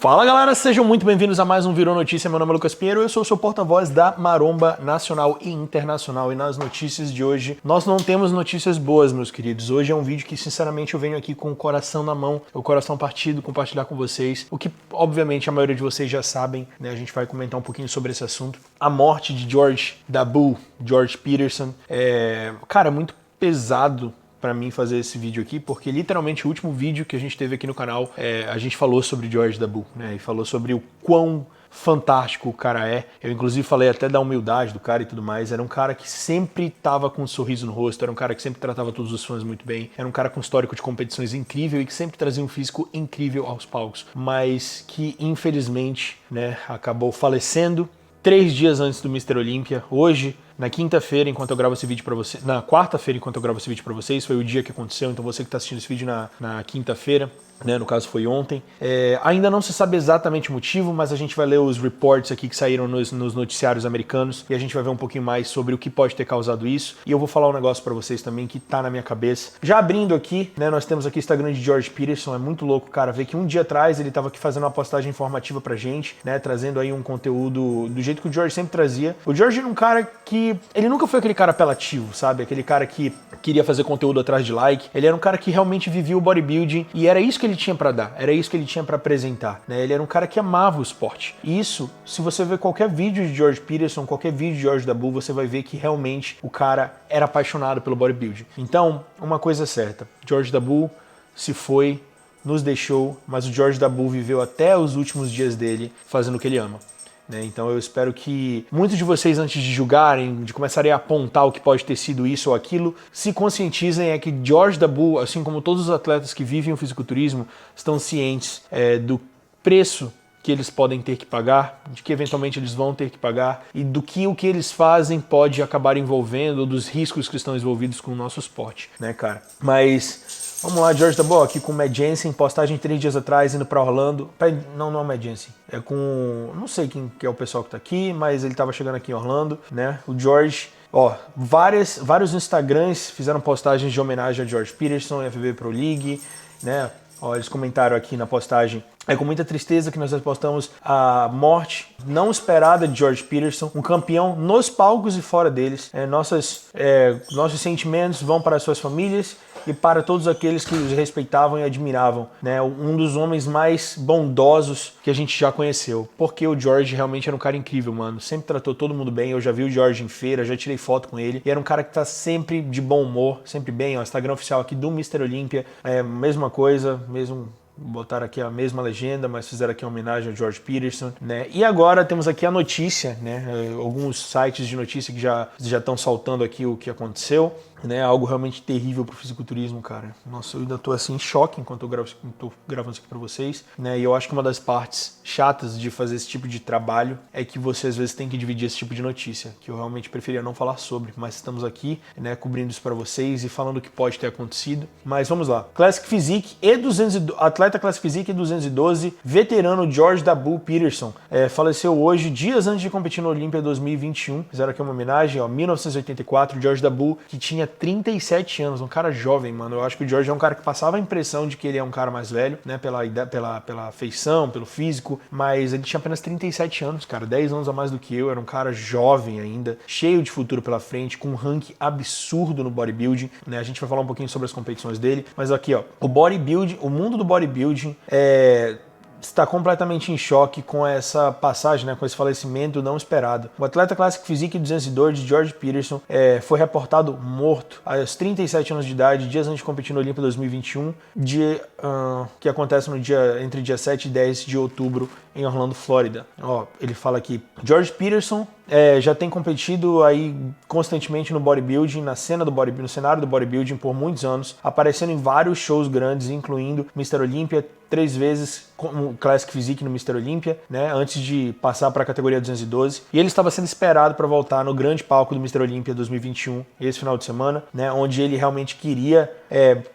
Fala galera, sejam muito bem-vindos a mais um Virou Notícia. Meu nome é Lucas Pinheiro, eu sou o seu porta-voz da maromba nacional e internacional. E nas notícias de hoje, nós não temos notícias boas, meus queridos. Hoje é um vídeo que, sinceramente, eu venho aqui com o coração na mão, o coração partido, compartilhar com vocês. O que, obviamente, a maioria de vocês já sabem, né? A gente vai comentar um pouquinho sobre esse assunto. A morte de George da Bull, George Peterson, cara, muito pesado pra mim fazer esse vídeo aqui, porque literalmente o último vídeo que a gente teve aqui no canal, a gente falou sobre George da Bull, né? E falou sobre o quão fantástico o cara é. Eu inclusive falei até da humildade do cara e tudo mais. Era um cara que sempre tava com um sorriso no rosto, era um cara que sempre tratava todos os fãs muito bem, era um cara com histórico de competições incrível e que sempre trazia um físico incrível aos palcos, mas que infelizmente, né, acabou falecendo 3 dias antes do Mr. Olympia. Hoje, na quinta-feira, enquanto eu gravo esse vídeo pra vocês, na quarta-feira, enquanto eu gravo esse vídeo pra vocês, foi o dia que aconteceu, então você que tá assistindo esse vídeo na quinta-feira, né, no caso foi ontem. Ainda não se sabe exatamente o motivo, mas a gente vai ler os reports aqui que saíram nos noticiários americanos e a gente vai ver um pouquinho mais sobre o que pode ter causado isso. E eu vou falar um negócio pra vocês também que tá na minha cabeça. Já abrindo aqui, né, nós temos aqui o Instagram de George Peterson. É muito louco, cara, ver que um dia atrás ele tava aqui fazendo uma postagem informativa pra gente, né, trazendo aí um conteúdo do jeito que o George sempre trazia. O George era um cara que, ele nunca foi aquele cara apelativo, sabe? Aquele cara que queria fazer conteúdo atrás de like. Ele era um cara que realmente vivia o bodybuilding e era isso que ele tinha pra dar, era isso que ele tinha pra apresentar, né? Ele era um cara que amava o esporte. E isso, se você ver qualquer vídeo de George Peterson, qualquer vídeo de George da Bull, você vai ver que realmente o cara era apaixonado pelo bodybuilding. Então, uma coisa é certa, George da Bull se foi, nos deixou, mas o George da Bull viveu até os últimos dias dele fazendo o que ele ama. Então eu espero que muitos de vocês, antes de julgarem, de começarem a apontar o que pode ter sido isso ou aquilo, se conscientizem que George da Bull, assim como todos os atletas que vivem o fisiculturismo, estão cientes do preço que eles podem ter que pagar, de que eventualmente eles vão ter que pagar e do que o que eles fazem pode acabar envolvendo, ou dos riscos que estão envolvidos com o nosso esporte, né, cara? Mas vamos lá, George da Bull aqui com o Matt Jensen, postagem 3 dias atrás, indo pra Orlando. Não é o Matt Jensen, é com, não sei quem que é o pessoal que tá aqui, mas ele tava chegando aqui em Orlando, né? O George, vários Instagrams fizeram postagens de homenagem a George Peterson, FBB Pro League, né? Eles comentaram aqui na postagem: é com muita tristeza que nós postamos a morte não esperada de George Peterson, um campeão nos palcos e fora deles. Nossos sentimentos vão para as suas famílias e para todos aqueles que os respeitavam e admiravam, né? Um dos homens mais bondosos que a gente já conheceu, porque o George realmente era um cara incrível, mano. Sempre tratou todo mundo bem. Eu já vi o George em feira, já tirei foto com ele. E era um cara que tá sempre de bom humor, sempre bem. O Instagram oficial aqui do Mr. Olympia, mesma coisa, mesmo. Botaram aqui a mesma legenda, mas fizeram aqui uma homenagem ao George Peterson, né? E agora temos aqui a notícia, né? Alguns sites de notícia que já estão saltando aqui o que aconteceu, né? Algo realmente terrível pro fisiculturismo, cara. Nossa, eu ainda tô assim em choque enquanto eu tô gravando isso aqui pra vocês, né? E eu acho que uma das partes chatas de fazer esse tipo de trabalho é que você às vezes tem que dividir esse tipo de notícia, que eu realmente preferia não falar sobre, mas estamos aqui, né, cobrindo isso pra vocês e falando o que pode ter acontecido. Mas vamos lá. Classic Physique e 212, atleta Classic Physique e 212, veterano George da Bull Peterson, faleceu hoje, dias antes de competir no Olympia 2021. Fizeram aqui uma homenagem, 1984, George da Bull, que tinha 37 anos, um cara jovem, mano. Eu acho que o George é um cara que passava a impressão de que ele é um cara mais velho, né, pela feição, pelo físico, mas ele tinha apenas 37 anos, cara, 10 anos a mais do que eu. Era um cara jovem ainda, cheio de futuro pela frente, com um ranking absurdo no bodybuilding, né? A gente vai falar um pouquinho sobre as competições dele, mas aqui, o bodybuilding, o mundo do bodybuilding está completamente em choque com essa passagem, né, com esse falecimento não esperado. O atleta Classic Physique 202 de George Peterson foi reportado morto aos 37 anos de idade, dias antes de competir no Olympia 2021, que acontece entre dia 7 e 10 de outubro em Orlando, Flórida. Ele fala aqui: George Peterson já tem competido aí constantemente no bodybuilding, no cenário do bodybuilding por muitos anos, aparecendo em vários shows grandes, incluindo Mr. Olympia, 3 vezes como Classic Physique no Mr. Olympia, né, antes de passar para a categoria 212. E ele estava sendo esperado para voltar no grande palco do Mr. Olympia 2021, esse final de semana, né, onde ele realmente queria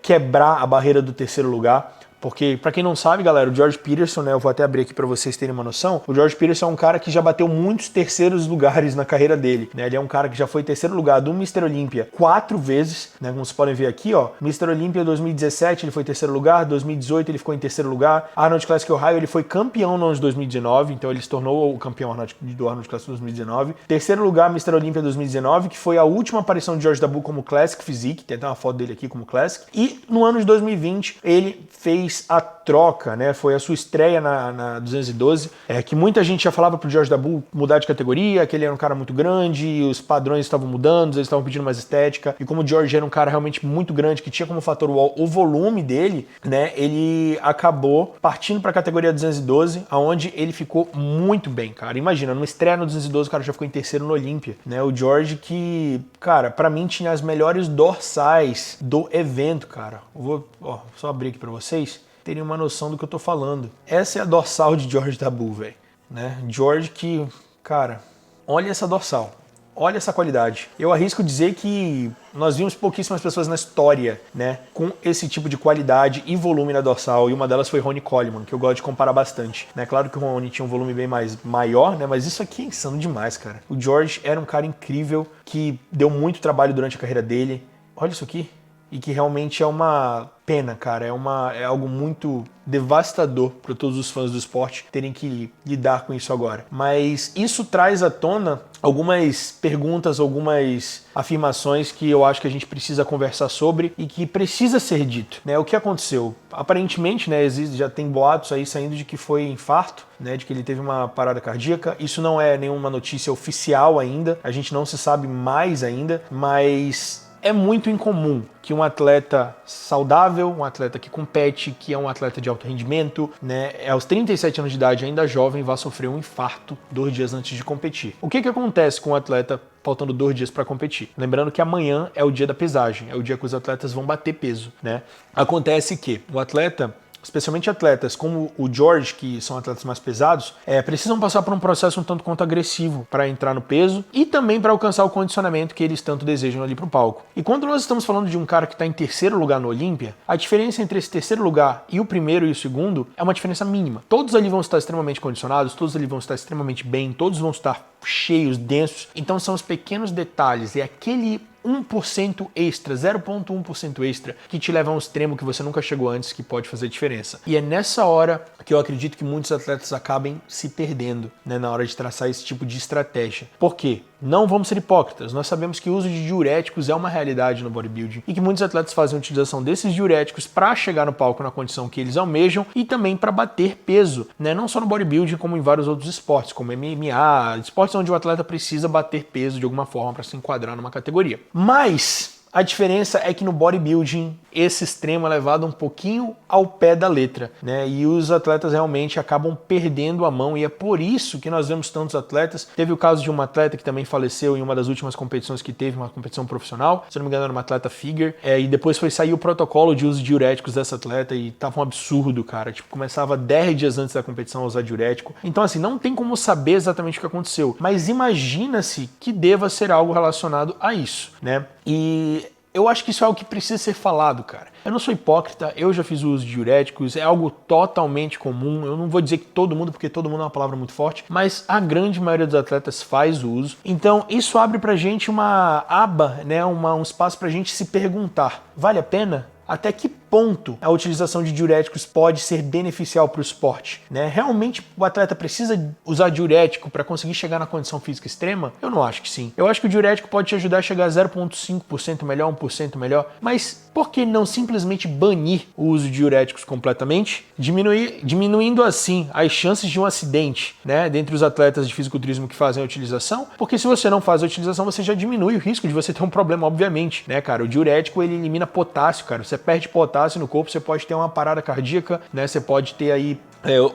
quebrar a barreira do terceiro lugar. Porque, pra quem não sabe, galera, o George Peterson, né, eu vou até abrir aqui pra vocês terem uma noção, o George Peterson é um cara que já bateu muitos terceiros lugares na carreira dele, né? Ele é um cara que já foi terceiro lugar do Mr. Olympia 4 vezes, né? Como vocês podem ver aqui, ó, Mr. Olympia 2017 ele foi terceiro lugar, 2018 ele ficou em terceiro lugar, Arnold Classic Ohio ele foi campeão no ano de 2019, então ele se tornou o campeão do Arnold Classic 2019. Terceiro lugar, Mr. Olympia 2019, que foi a última aparição de George Dabu como Classic Physique, tem até uma foto dele aqui como Classic, e no ano de 2020 ele fez a troca, né? Foi a sua estreia na 212, que muita gente já falava pro George Dabu mudar de categoria, que ele era um cara muito grande, os padrões estavam mudando, eles estavam pedindo mais estética, e como o George era um cara realmente muito grande, que tinha como fator wall o volume dele, né? Ele acabou partindo para a categoria 212, aonde ele ficou muito bem, cara. Imagina, numa estreia no 212 o cara já ficou em terceiro no Olympia, né? O George que, cara, para mim tinha as melhores dorsais do evento, cara. Eu vou, só abrir aqui para vocês terem uma noção do que eu tô falando. Essa é a dorsal de George Dabu, velho, né? George que, cara, olha essa dorsal, olha essa qualidade. Eu arrisco dizer que nós vimos pouquíssimas pessoas na história, né, com esse tipo de qualidade e volume na dorsal, e uma delas foi Ronnie Coleman, que eu gosto de comparar bastante, né? Claro que o Ronnie tinha um volume bem mais maior, né, mas isso aqui é insano demais, cara. O George era um cara incrível, que deu muito trabalho durante a carreira dele. Olha isso aqui. E que realmente é uma pena, cara, é algo muito devastador para todos os fãs do esporte terem que lidar com isso agora. Mas isso traz à tona algumas perguntas, algumas afirmações que eu acho que a gente precisa conversar sobre e que precisa ser dito, né? O que aconteceu? Aparentemente, né, já tem boatos aí saindo de que foi infarto, né, de que ele teve uma parada cardíaca. Isso não é nenhuma notícia oficial ainda, a gente não se sabe mais ainda, mas é muito incomum que um atleta saudável, um atleta que compete, que é um atleta de alto rendimento, né, aos 37 anos de idade, ainda jovem, vá sofrer um infarto 2 dias antes de competir. O que acontece com o atleta faltando 2 dias para competir? Lembrando que amanhã é o dia da pesagem, é o dia que os atletas vão bater peso, né? Acontece que o atleta, especialmente atletas como o George, que são atletas mais pesados, precisam passar por um processo um tanto quanto agressivo para entrar no peso e também para alcançar o condicionamento que eles tanto desejam ali para o palco. E quando nós estamos falando de um cara que está em terceiro lugar no Olympia, a diferença entre esse terceiro lugar e o primeiro e o segundo é uma diferença mínima. Todos ali vão estar extremamente condicionados, todos ali vão estar extremamente bem, todos vão estar cheios, densos. Então são os pequenos detalhes, é aquele 1% extra, 0,1% extra, que te leva a um extremo que você nunca chegou antes, que pode fazer diferença. E é nessa hora que eu acredito que muitos atletas acabem se perdendo, né, na hora de traçar esse tipo de estratégia. Por quê? Não vamos ser hipócritas, nós sabemos que o uso de diuréticos é uma realidade no bodybuilding e que muitos atletas fazem a utilização desses diuréticos para chegar no palco na condição que eles almejam e também para bater peso, né? Não só no bodybuilding, como em vários outros esportes, como MMA, esportes onde o atleta precisa bater peso de alguma forma para se enquadrar numa categoria. Mas a diferença é que no bodybuilding esse extremo é levado um pouquinho ao pé da letra, né? E os atletas realmente acabam perdendo a mão, e é por isso que nós vemos tantos atletas. Teve o caso de uma atleta que também faleceu em uma das últimas competições que teve, uma competição profissional, se não me engano era uma atleta figure, e depois sair o protocolo de uso de diuréticos dessa atleta e tava um absurdo, cara. Tipo, começava 10 dias antes da competição a usar diurético. Então assim, não tem como saber exatamente o que aconteceu, mas imagina-se que deva ser algo relacionado a isso, né? E eu acho que isso é algo que precisa ser falado, cara. Eu não sou hipócrita, eu já fiz o uso de diuréticos, é algo totalmente comum. Eu não vou dizer que todo mundo, porque todo mundo é uma palavra muito forte, mas a grande maioria dos atletas faz o uso. Então isso abre pra gente uma aba, né, um espaço pra gente se perguntar: vale a pena? Até que ponto a utilização de diuréticos pode ser beneficial para o esporte, né? Realmente o atleta precisa usar diurético para conseguir chegar na condição física extrema? Eu não acho que sim. Eu acho que o diurético pode te ajudar a chegar a 0,5% melhor, 1% melhor, mas por que não simplesmente banir o uso de diuréticos completamente? Diminuindo assim as chances de um acidente, né, dentre os atletas de fisiculturismo que fazem a utilização, porque se você não faz a utilização, você já diminui o risco de você ter um problema, obviamente, né, cara? O diurético, ele elimina potássio, cara. Você perde potássio no corpo, você pode ter uma parada cardíaca, né? Você pode ter aí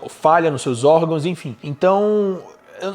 falha nos seus órgãos, enfim. Então,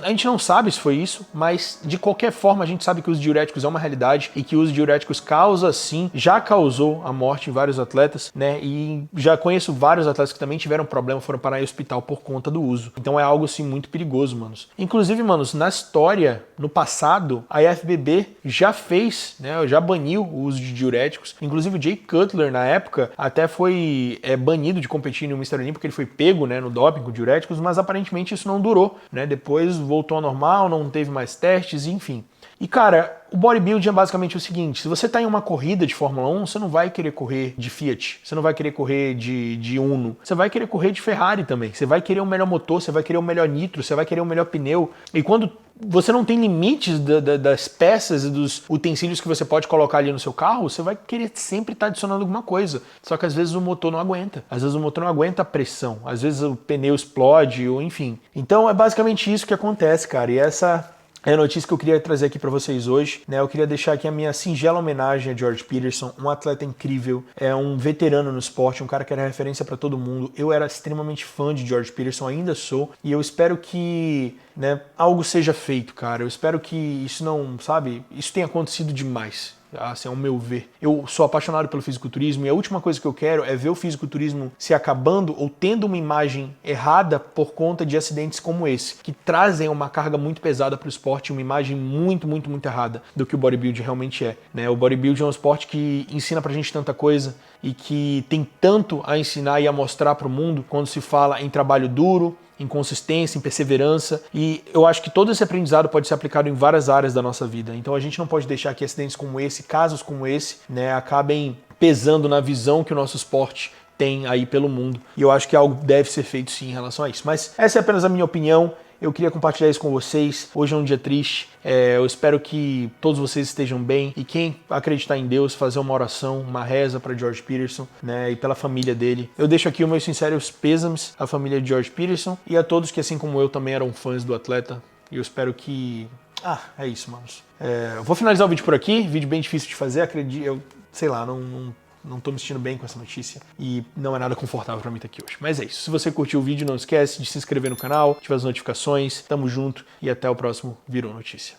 a gente não sabe se foi isso, mas de qualquer forma a gente sabe que o uso de diuréticos é uma realidade e que o uso de diuréticos causa sim, já causou a morte em vários atletas, né? E já conheço vários atletas que também tiveram problema, foram parar em hospital por conta do uso. Então é algo assim muito perigoso, manos. Inclusive, manos, na história, no passado, a IFBB já fez, né? Já baniu o uso de diuréticos. Inclusive o Jay Cutler, na época, até foi banido de competir no Mr. Olympia porque ele foi pego, né, no doping com diuréticos, mas aparentemente isso não durou, né? Depois voltou ao normal, não teve mais testes, enfim. E cara, o bodybuilding é basicamente o seguinte: se você tá em uma corrida de Fórmula 1, você não vai querer correr de Fiat, você não vai querer correr de Uno, você vai querer correr de Ferrari também, você vai querer o melhor motor, você vai querer o melhor nitro, você vai querer o melhor pneu. E quando você não tem limites das peças e dos utensílios que você pode colocar ali no seu carro, você vai querer sempre estar adicionando alguma coisa. Só que às vezes o motor não aguenta. Às vezes o motor não aguenta a pressão. Às vezes o pneu explode, ou enfim. Então é basicamente isso que acontece, cara. E essa é a notícia que eu queria trazer aqui para vocês hoje, né? Eu queria deixar aqui a minha singela homenagem a George Peterson, um atleta incrível, um veterano no esporte, um cara que era referência para todo mundo. Eu era extremamente fã de George Peterson, ainda sou, e eu espero que, né, algo seja feito, cara. Eu espero que isso não, sabe, isso tenha acontecido demais. Assim, ao meu ver. Eu sou apaixonado pelo fisiculturismo e a última coisa que eu quero é ver o fisiculturismo se acabando ou tendo uma imagem errada por conta de acidentes como esse, que trazem uma carga muito pesada para o esporte, uma imagem muito, muito, muito errada do que o bodybuilding realmente é, né? O bodybuilding é um esporte que ensina pra gente tanta coisa e que tem tanto a ensinar e a mostrar para o mundo quando se fala em trabalho duro, em consistência, em perseverança, e eu acho que todo esse aprendizado pode ser aplicado em várias áreas da nossa vida. Então a gente não pode deixar que acidentes como esse, casos como esse, né, acabem pesando na visão que o nosso esporte tem aí pelo mundo. E eu acho que algo deve ser feito sim em relação a isso. Mas essa é apenas a minha opinião. Eu queria compartilhar isso com vocês. Hoje é um dia triste. Eu espero que todos vocês estejam bem. E quem acreditar em Deus, fazer uma oração, uma reza para George Peterson, né, e pela família dele. Eu deixo aqui os meus sinceros pêsames à família de George Peterson e a todos que, assim como eu, também eram fãs do atleta. E eu espero que... é isso, manos. Eu vou finalizar o vídeo por aqui. Vídeo bem difícil de fazer, acredito. Eu sei lá, não tô me sentindo bem com essa notícia e não é nada confortável pra mim estar aqui hoje. Mas é isso. Se você curtiu o vídeo, não esquece de se inscrever no canal, ativar as notificações. Tamo junto e até o próximo Virou Notícia.